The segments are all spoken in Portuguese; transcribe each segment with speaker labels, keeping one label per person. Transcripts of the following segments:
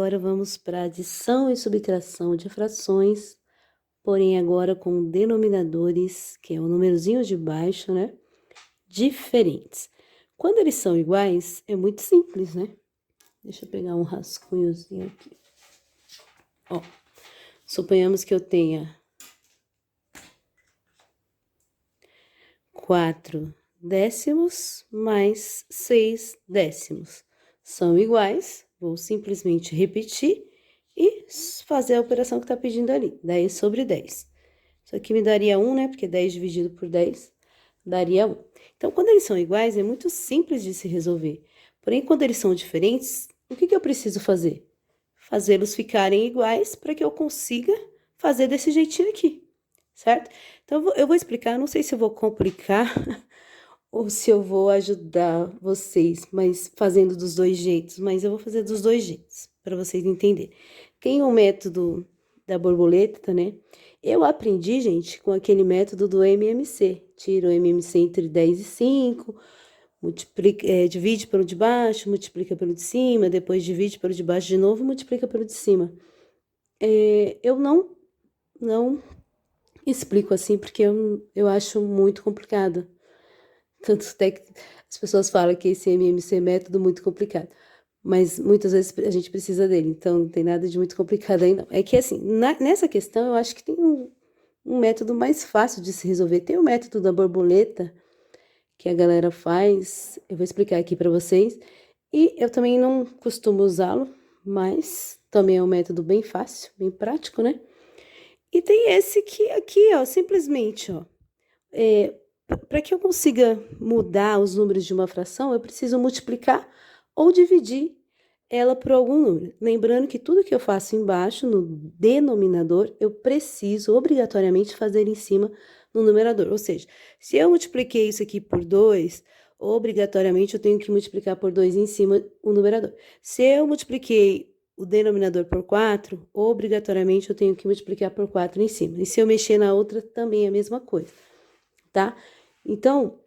Speaker 1: agora vamos para adição e subtração de frações, porém agora com denominadores, que é o númerozinho de baixo, né? Diferentes. Quando eles são iguais, é muito simples, né? Deixa eu pegar um rascunhozinho aqui. Ó, suponhamos que eu tenha 4 décimos mais 6 décimos. São iguais, vou simplesmente repetir e fazer a operação que está pedindo ali, 10 sobre 10. Isso aqui me daria 1, né? Porque 10 dividido por 10 daria 1. Então, quando eles são iguais, é muito simples de se resolver. Porém, quando eles são diferentes, o que eu preciso fazer? Fazê-los ficarem iguais para que eu consiga fazer desse jeitinho aqui, certo? Então, eu vou explicar, não sei se eu vou complicar ou se eu vou ajudar vocês, mas fazendo dos dois jeitos, mas eu vou fazer dos dois jeitos, para vocês entenderem. Tem o método da borboleta, né? Eu aprendi, gente, com aquele método do MMC. Tira o MMC entre 10 e 5, divide pelo de baixo, multiplica pelo de cima, depois divide pelo de baixo de novo e multiplica pelo de cima. Eu não explico assim, porque eu acho muito complicado. Tanto até que as pessoas falam que esse MMC é método muito complicado. Mas muitas vezes a gente precisa dele, então não tem nada de muito complicado aí, não. É que assim, nessa questão eu acho que tem um método mais fácil de se resolver. Tem o método da borboleta, que a galera faz, eu vou explicar aqui para vocês. E eu também não costumo usá-lo, mas também é um método bem fácil, bem prático, né? E tem esse que aqui, ó, simplesmente, ó, para que eu consiga mudar os números de uma fração, eu preciso multiplicar ou dividir ela por algum número. Lembrando que tudo que eu faço embaixo, no denominador, eu preciso obrigatoriamente fazer em cima no numerador. Ou seja, se eu multipliquei isso aqui por 2, obrigatoriamente eu tenho que multiplicar por 2 em cima o numerador. Se eu multipliquei o denominador por 4, obrigatoriamente eu tenho que multiplicar por 4 em cima. E se eu mexer na outra, também é a mesma coisa, tá? Então,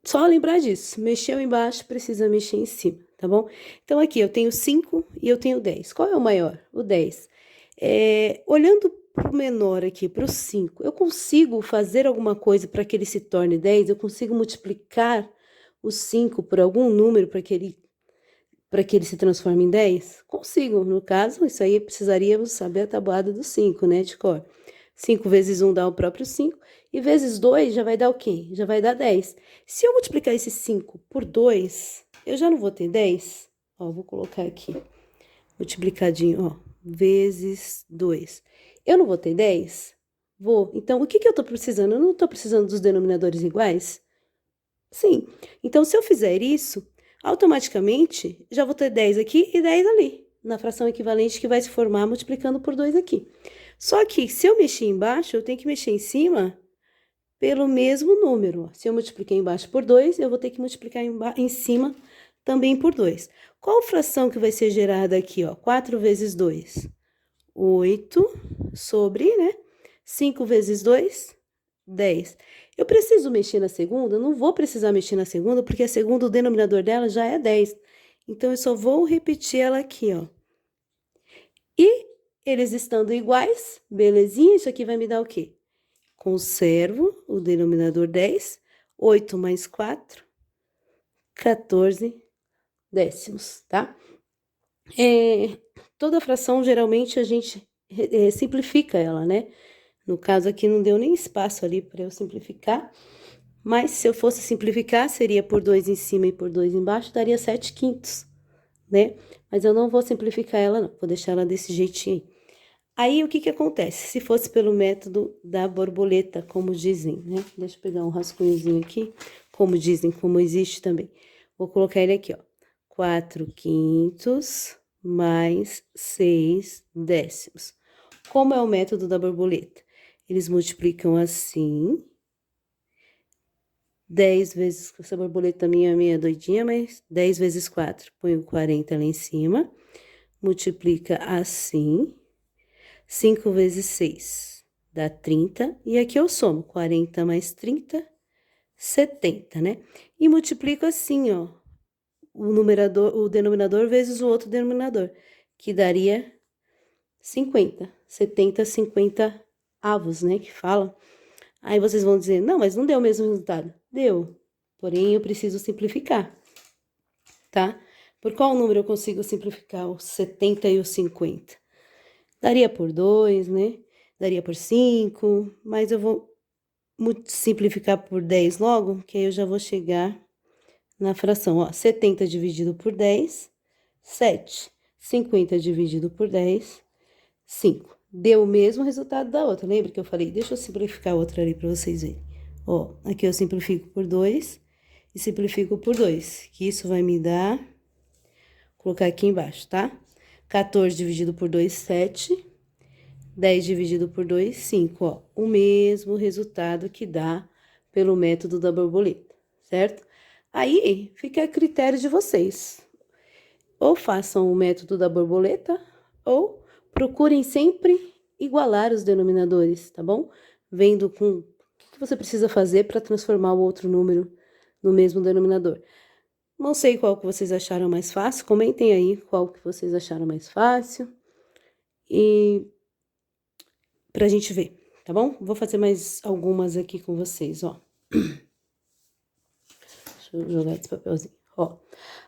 Speaker 1: só lembrar disso, mexeu embaixo, precisa mexer em cima, tá bom? Então, aqui eu tenho 5 e eu tenho 10. Qual é o maior? O 10. Olhando para o menor aqui, para o 5, eu consigo fazer alguma coisa para que ele se torne 10? Eu consigo multiplicar o 5 por algum número para que ele se transforme em 10? Consigo. No caso, isso aí precisaríamos saber a tabuada do 5, né, de cor. 5 vezes 1 dá o próprio 5, e vezes 2 já vai dar o quê? Já vai dar 10. Se eu multiplicar esse 5 por 2, eu já não vou ter 10? Ó, vou colocar aqui, multiplicadinho, ó, vezes 2. Eu não vou ter 10? Vou. Então, o que eu tô precisando? Eu não tô precisando dos denominadores iguais? Sim. Então, se eu fizer isso, automaticamente já vou ter 10 aqui e 10 ali, na fração equivalente que vai se formar multiplicando por 2 aqui. Só que, se eu mexer embaixo, eu tenho que mexer em cima pelo mesmo número. Se eu multipliquei embaixo por 2, eu vou ter que multiplicar em cima também por 2. Qual fração que vai ser gerada aqui, ó? 4 vezes 2? 8 sobre, né? 5 vezes 2? 10. Eu preciso mexer na segunda? Não vou precisar mexer na segunda, porque a segunda, o denominador dela já é 10. Então, eu só vou repetir ela aqui, ó. E eles estando iguais, belezinha, isso aqui vai me dar o quê? Conservo o denominador 10, 8 mais 4, 14 décimos, tá? Toda fração, geralmente, a gente simplifica ela, né? No caso aqui, não deu nem espaço ali para eu simplificar, mas se eu fosse simplificar, seria por 2 em cima e por 2 embaixo, daria 7 quintos, né? Mas eu não vou simplificar ela, não, vou deixar ela desse jeitinho aí. Aí, o que acontece? Se fosse pelo método da borboleta, como dizem, né? Deixa eu pegar um rascunhozinho aqui, como dizem, como existe também. Vou colocar ele aqui, ó. 4 quintos mais 6 décimos. Como é o método da borboleta? Eles multiplicam assim. 10 vezes, essa borboleta minha é meia doidinha, mas 10 vezes 4, põe o 40 lá em cima. Multiplica assim. 5 vezes 6 dá 30. E aqui eu somo 40 mais 30, 70, né? E multiplico assim, ó, o denominador vezes o outro denominador, que daria 50, 70, 50 avos, né, que fala. Aí vocês vão dizer, não, mas não deu o mesmo resultado. Deu, porém eu preciso simplificar, tá? Por qual número eu consigo simplificar os 70 e os 50? Daria por 2, né? Daria por 5, mas eu vou simplificar por 10 logo, que aí eu já vou chegar na fração, ó, 70 dividido por 10, 7. 50 dividido por 10, 5. Deu o mesmo resultado da outra, lembra que eu falei? Deixa eu simplificar a outra ali para vocês verem. Ó, aqui eu simplifico por 2 e simplifico por 2, que isso vai me dar, vou colocar aqui embaixo, tá? 14 dividido por 2, 7. 10 dividido por 2, 5, ó. O mesmo resultado que dá pelo método da borboleta, certo? Aí, fica a critério de vocês. Ou façam o método da borboleta, ou procurem sempre igualar os denominadores, tá bom? Vendo com o que você precisa fazer para transformar o outro número no mesmo denominador. Não sei qual que vocês acharam mais fácil, comentem aí qual que vocês acharam mais fácil. E pra gente ver, tá bom? Vou fazer mais algumas aqui com vocês, ó. Deixa eu jogar esse papelzinho, ó.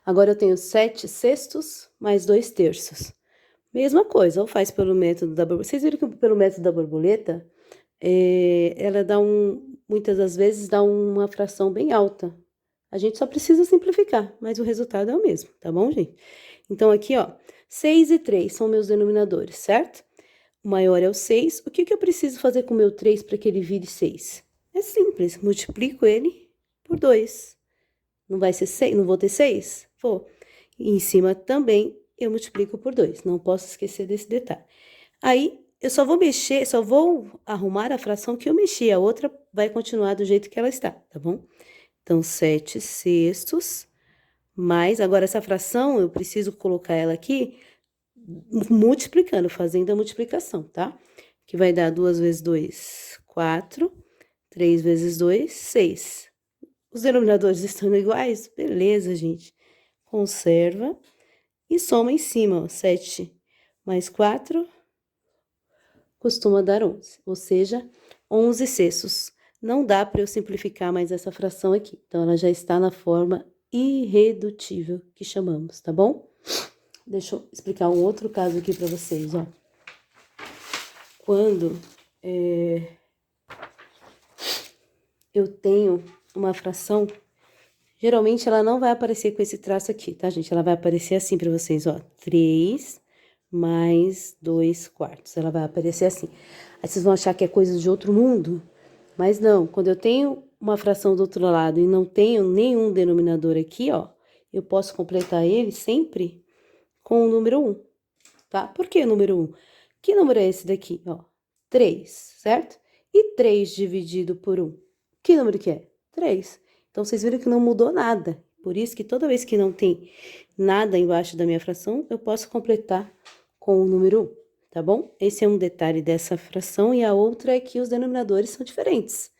Speaker 1: Agora eu tenho 7 sextos mais 2 terços. Mesma coisa, ou faz pelo método da borboleta. Vocês viram que pelo método da borboleta, ela dá muitas das vezes dá uma fração bem alta. A gente só precisa simplificar, mas o resultado é o mesmo, tá bom, gente? Então, aqui, ó, 6 e 3 são meus denominadores, certo? O maior é o 6. O que eu preciso fazer com o meu 3 para que ele vire 6? É simples, multiplico ele por 2. Não vai ser 6? Não vou ter 6? Vou. E em cima também eu multiplico por 2. Não posso esquecer desse detalhe. Aí, eu só vou mexer, só vou arrumar a fração que eu mexi. A outra vai continuar do jeito que ela está, tá bom? Então, 7 sextos, mais... Agora, essa fração, eu preciso colocar ela aqui multiplicando, fazendo a multiplicação, tá? Que vai dar 2 vezes 2, 4. 3 vezes 2, 6. Os denominadores estão iguais? Beleza, gente. Conserva e soma em cima, ó. 7 mais 4 costuma dar 11, ou seja, 11 sextos. Não dá para eu simplificar mais essa fração aqui. Então, ela já está na forma irredutível que chamamos, tá bom? Deixa eu explicar um outro caso aqui para vocês, ó. Quando eu tenho uma fração, geralmente ela não vai aparecer com esse traço aqui, tá, gente? Ela vai aparecer assim para vocês, ó. 3 mais 2 quartos. Ela vai aparecer assim. Aí vocês vão achar que é coisa de outro mundo, mas não. Quando eu tenho uma fração do outro lado e não tenho nenhum denominador aqui, ó, eu posso completar ele sempre com o número 1, tá? Por que o número 1? Que número é esse daqui, ó? 3, certo? E 3 dividido por 1? Que número que é? 3. Então, vocês viram que não mudou nada. Por isso que toda vez que não tem nada embaixo da minha fração, eu posso completar com o número 1, tá bom? Esse é um detalhe dessa fração e a outra é que os denominadores são diferentes.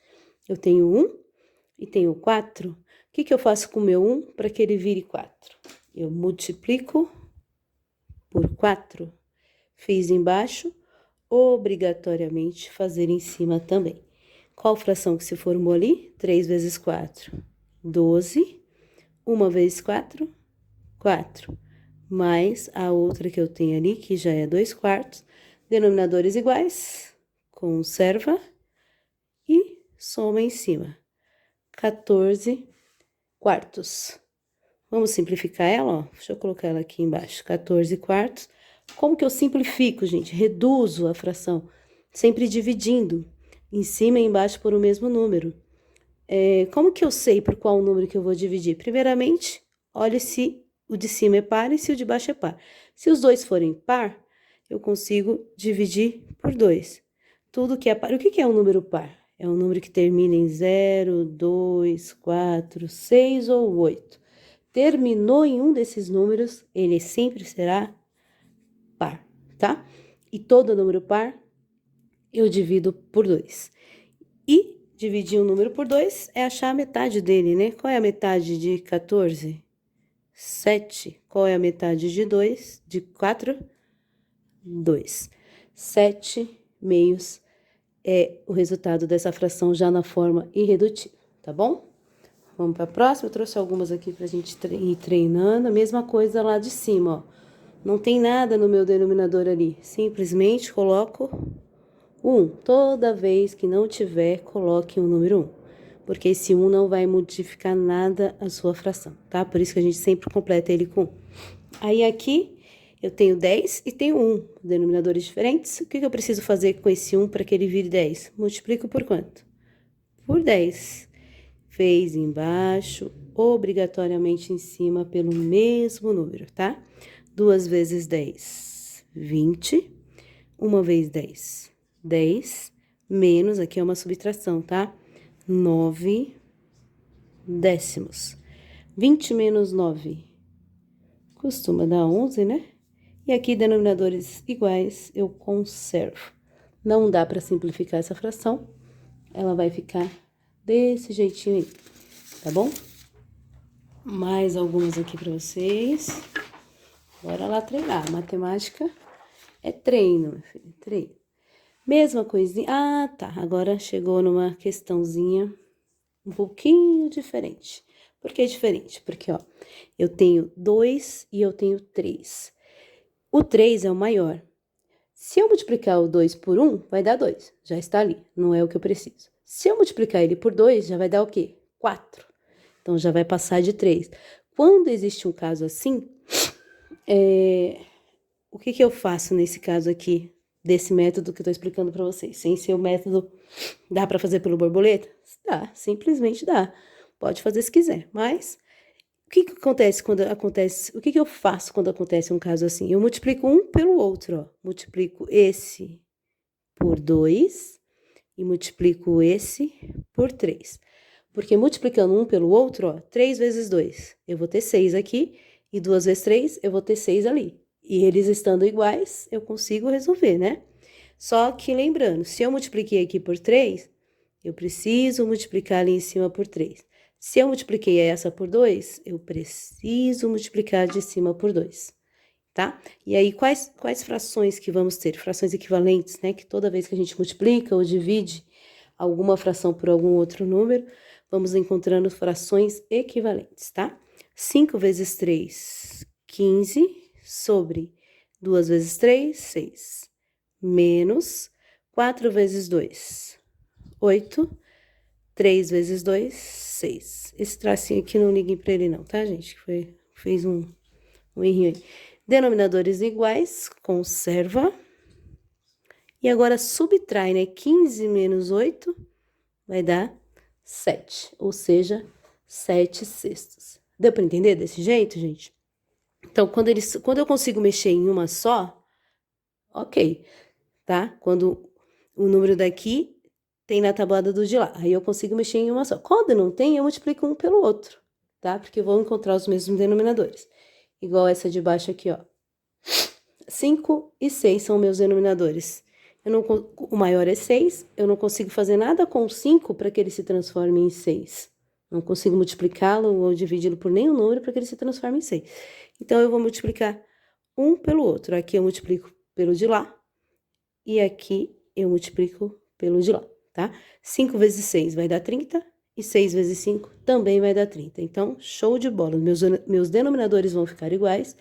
Speaker 1: Eu tenho 1 e tenho 4. O que eu faço com o meu 1 para que ele vire 4? Eu multiplico por 4. Fiz embaixo, obrigatoriamente fazer em cima também. Qual fração que se formou ali? 3 vezes 4, 12. 1 vezes 4, 4. Mais a outra que eu tenho ali, que já é 2 quartos. Denominadores iguais, conserva e soma em cima. 14 quartos. Vamos simplificar ela, ó. Deixa eu colocar ela aqui embaixo. 14 quartos. Como que eu simplifico, gente? Reduzo a fração, sempre dividindo em cima e embaixo por o mesmo número. Como que eu sei por qual número que eu vou dividir? Primeiramente, olhe se o de cima é par e se o de baixo é par. Se os dois forem par, eu consigo dividir por 2. Tudo que é par. O que é um número par? É um número que termina em 0, 2, 4, 6 ou 8. Terminou em um desses números, ele sempre será par, tá? E todo número par eu divido por 2. E dividir um número por 2 é achar a metade dele, né? Qual é a metade de 14? 7. Qual é a metade de 2? De 4? 2. 7 meios é o resultado dessa fração já na forma irredutível, tá bom? Vamos para a próxima. Eu trouxe algumas aqui para a gente ir treinando. A mesma coisa lá de cima, ó. Não tem nada no meu denominador ali. Simplesmente coloco o 1. Toda vez que não tiver, coloque o número 1. Porque esse 1 não vai modificar nada a sua fração, tá? Por isso que a gente sempre completa ele com 1. Aí aqui eu tenho 10 e tenho 1, denominadores diferentes. O que eu preciso fazer com esse 1 para que ele vire 10? Multiplico por quanto? Por 10. Fez embaixo, obrigatoriamente em cima pelo mesmo número, tá? 2 vezes 10, 20. 1 vez 10, 10. Menos, aqui é uma subtração, tá? 9 décimos. 20 menos 9 costuma dar 11, né? E aqui, denominadores iguais, eu conservo. Não dá para simplificar essa fração. Ela vai ficar desse jeitinho aí, tá bom? Mais algumas aqui para vocês. Bora lá treinar. Matemática é treino, meu filho, treino. Mesma coisinha. Ah, tá. Agora chegou numa questãozinha um pouquinho diferente. Por que diferente? Porque, ó, eu tenho 2 e eu tenho 3. O 3 é o maior. Se eu multiplicar o 2 por 1, vai dar 2. Já está ali, não é o que eu preciso. Se eu multiplicar ele por 2, já vai dar o quê? 4. Então, já vai passar de 3. Quando existe um caso assim, o que eu faço nesse caso aqui, desse método que eu estou explicando para vocês? Sem ser o método, dá para fazer pelo borboleta? Dá, simplesmente dá. Pode fazer se quiser, mas o que acontece quando acontece? O que eu faço quando acontece um caso assim? Eu multiplico um pelo outro, ó. Multiplico esse por 2 e multiplico esse por 3. Porque multiplicando um pelo outro, ó, 3 vezes 2, eu vou ter 6 aqui, e 2 vezes 3, eu vou ter 6 ali. E eles estando iguais, eu consigo resolver, né? Só que lembrando, se eu multipliquei aqui por 3, eu preciso multiplicar ali em cima por 3. Se eu multipliquei essa por 2, eu preciso multiplicar de cima por 2, tá? E aí, quais frações que vamos ter? Frações equivalentes, né? Que toda vez que a gente multiplica ou divide alguma fração por algum outro número, vamos encontrando frações equivalentes, tá? 5 vezes 3, 15, sobre 2 vezes 3, 6, menos 4 vezes 2, 8, 3 vezes 2, 6. Esse tracinho aqui não liguem para ele não, tá, gente? Fez um errinho aí. Denominadores iguais, conserva. E agora subtrai, né? 15 menos 8 vai dar 7, ou seja, 7 sextos. Deu para entender desse jeito, gente? Então, quando eu consigo mexer em uma só, ok, tá? Quando o número daqui tem na tabuada do de lá, aí eu consigo mexer em uma só. Quando não tem, eu multiplico um pelo outro, tá? Porque eu vou encontrar os mesmos denominadores. Igual essa de baixo aqui, ó. 5 e 6 são meus denominadores. O maior é 6, eu não consigo fazer nada com 5 para que ele se transforme em 6. Não consigo multiplicá-lo ou dividi-lo por nenhum número para que ele se transforme em 6. Então, eu vou multiplicar um pelo outro. Aqui eu multiplico pelo de lá e aqui eu multiplico pelo de lá, tá? 5 vezes 6 vai dar 30 e 6 vezes 5 também vai dar 30. Então, show de bola. Meus denominadores vão ficar iguais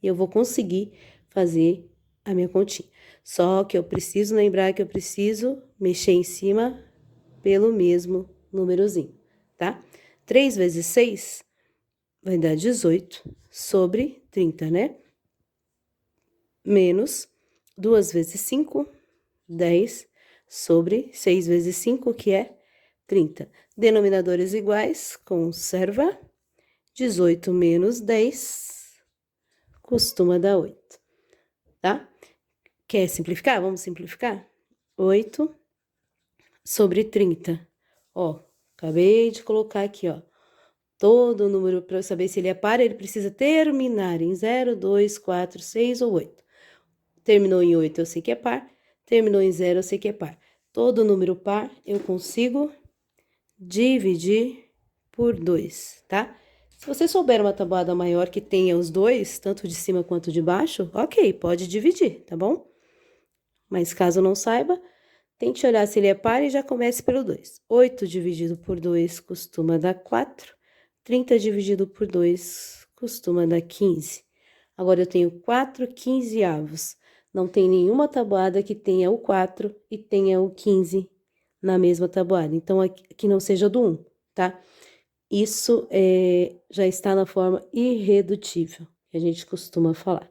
Speaker 1: e eu vou conseguir fazer a minha continha. Só que eu preciso lembrar que eu preciso mexer em cima pelo mesmo númerozinho, tá? 3 vezes 6 vai dar 18 sobre 30, né? Menos 2 vezes 5, 10 sobre 6 vezes 5, que é 30. Denominadores iguais, conserva. 18 menos 10 costuma dar 8, tá? Quer simplificar? Vamos simplificar? 8 sobre 30. Ó, acabei de colocar aqui, ó. Todo número, para eu saber se ele é par, ele precisa terminar em 0, 2, 4, 6 ou 8. Terminou em 8, eu sei que é par. Terminou em 0, eu sei que é par. Todo número par, eu consigo dividir por 2, tá? Se você souber uma tabuada maior que tenha os dois, tanto de cima quanto de baixo, ok, pode dividir, tá bom? Mas caso não saiba, tente olhar se ele é par e já comece pelo 2. 8 dividido por 2 costuma dar 4. 30 dividido por 2 costuma dar 15. Agora, eu tenho 4 quinzeavos. Não tem nenhuma tabuada que tenha o 4 e tenha o 15 na mesma tabuada. Então, aqui não seja do 1, tá? Isso já está na forma irredutível, que a gente costuma falar,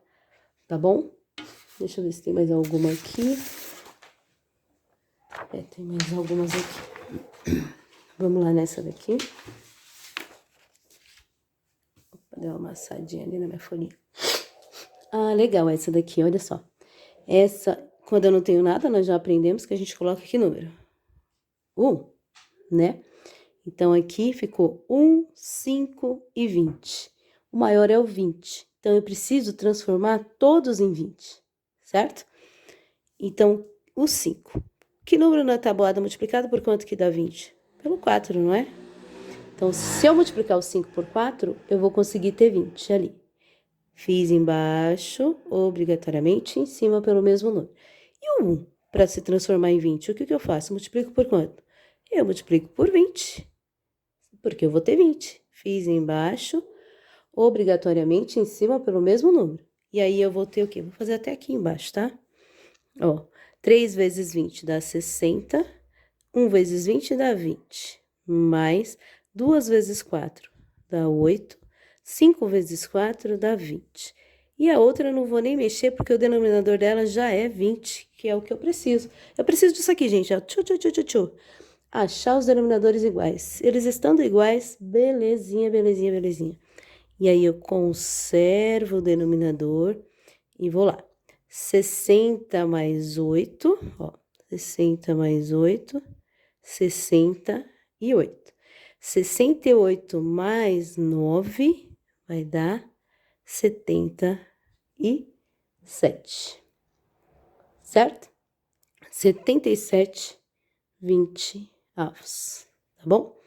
Speaker 1: tá bom? Deixa eu ver se tem mais alguma aqui. Tem mais algumas aqui. Vamos lá nessa daqui. Vou dar uma amassadinha ali na minha folhinha. Ah, legal essa daqui, olha só. Essa, quando eu não tenho nada, nós já aprendemos que a gente coloca que número? 1, né? Então, aqui ficou 1, 5 e 20. O maior é o 20. Então, eu preciso transformar todos em 20, certo? Então, o 5. Que número na tabuada multiplicado por quanto que dá 20? Pelo 4, não é? Então, se eu multiplicar o 5 por 4, eu vou conseguir ter 20 ali. Fiz embaixo, obrigatoriamente, em cima pelo mesmo número. E o 1, para se transformar em 20, o que eu faço? Multiplico por quanto? Eu multiplico por 20, porque eu vou ter 20. Fiz embaixo, obrigatoriamente, em cima pelo mesmo número. E aí, eu vou ter o quê? Vou fazer até aqui embaixo, tá? Ó, 3 vezes 20 dá 60, 1 vezes 20 dá 20, mais 2 vezes 4 dá 8, 5 vezes 4 dá 20. E a outra eu não vou nem mexer, porque o denominador dela já é 20, que é o que eu preciso. Eu preciso disso aqui, gente, ó, achar os denominadores iguais. Eles estando iguais, belezinha, belezinha, belezinha. E aí, eu conservo o denominador e vou lá. 60 mais 8, ó, 60 mais 8, 68. 68 mais 9 vai dar 77, certo? 77 20avos, tá bom?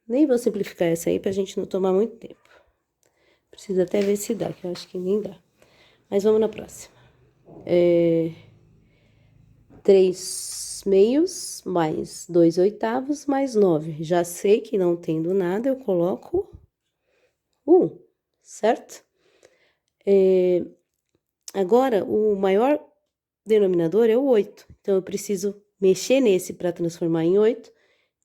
Speaker 1: Nem vou simplificar essa aí pra gente não tomar muito tempo. Precisa até ver se dá, que eu acho que nem dá. Mas vamos na próxima. 3 meios mais 2 oitavos mais 9. Já sei que não tendo nada, eu coloco 1, certo? Agora, o maior denominador é o 8. Então, eu preciso mexer nesse para transformar em 8,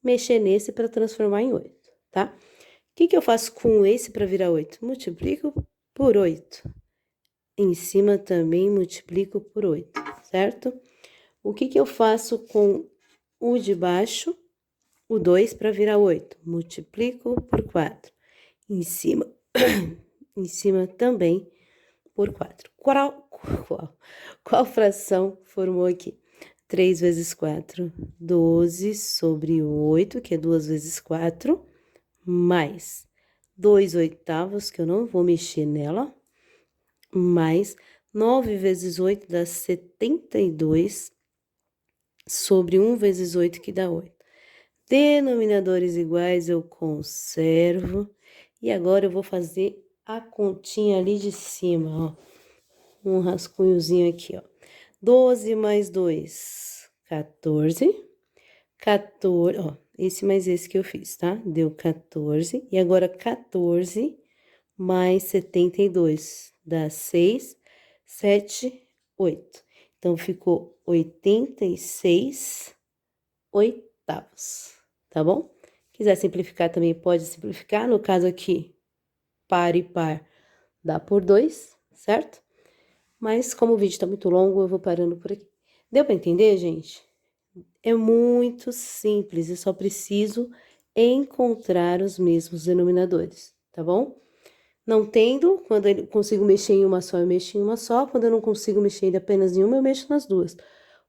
Speaker 1: mexer nesse para transformar em 8, tá? O que eu faço com esse para virar 8? Multiplico por 8. Em cima também multiplico por 8, certo? O que eu faço com o de baixo? O 2 para virar 8. Multiplico por 4. Em cima, em cima também por 4. Qual fração formou aqui? 3 vezes 4, 12 sobre 8, que é 2 vezes 4, mais 2 oitavos, que eu não vou mexer nela, mais 9 vezes 8 dá 72, sobre 1 vezes 8, que dá 8. Denominadores iguais eu conservo. E agora eu vou fazer a continha ali de cima, ó. Um rascunhozinho aqui, ó. 12 mais 2, 14. 14, ó, esse mais esse que eu fiz, tá? Deu 14. E agora 14 mais 72 dá 6, 7, 8. Então, ficou 86 oitavos, tá bom? Quiser simplificar também pode simplificar. No caso aqui, par e par dá por 2, certo? Mas como o vídeo tá muito longo, eu vou parando por aqui. Deu para entender, gente? É muito simples, eu só preciso encontrar os mesmos denominadores, tá bom? Não tendo, quando eu consigo mexer em uma só, eu mexo em uma só. Quando eu não consigo mexer apenas em uma, eu mexo nas duas.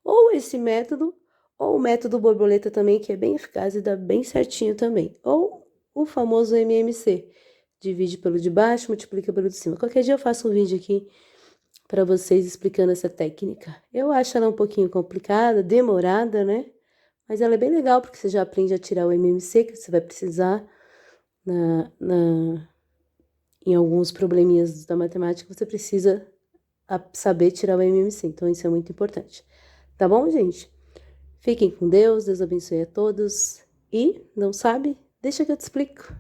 Speaker 1: Ou esse método, ou o método borboleta também, que é bem eficaz e dá bem certinho também. Ou o famoso MMC. Divide pelo de baixo, multiplica pelo de cima. Qualquer dia eu faço um vídeo aqui para vocês explicando essa técnica. Eu acho ela um pouquinho complicada, demorada, né? Mas ela é bem legal, porque você já aprende a tirar o MMC, que você vai precisar em alguns probleminhas da matemática, você precisa saber tirar o MMC. Então, isso é muito importante. Tá bom, gente? Fiquem com Deus, Deus abençoe a todos. E, não sabe? Deixa que eu te explico.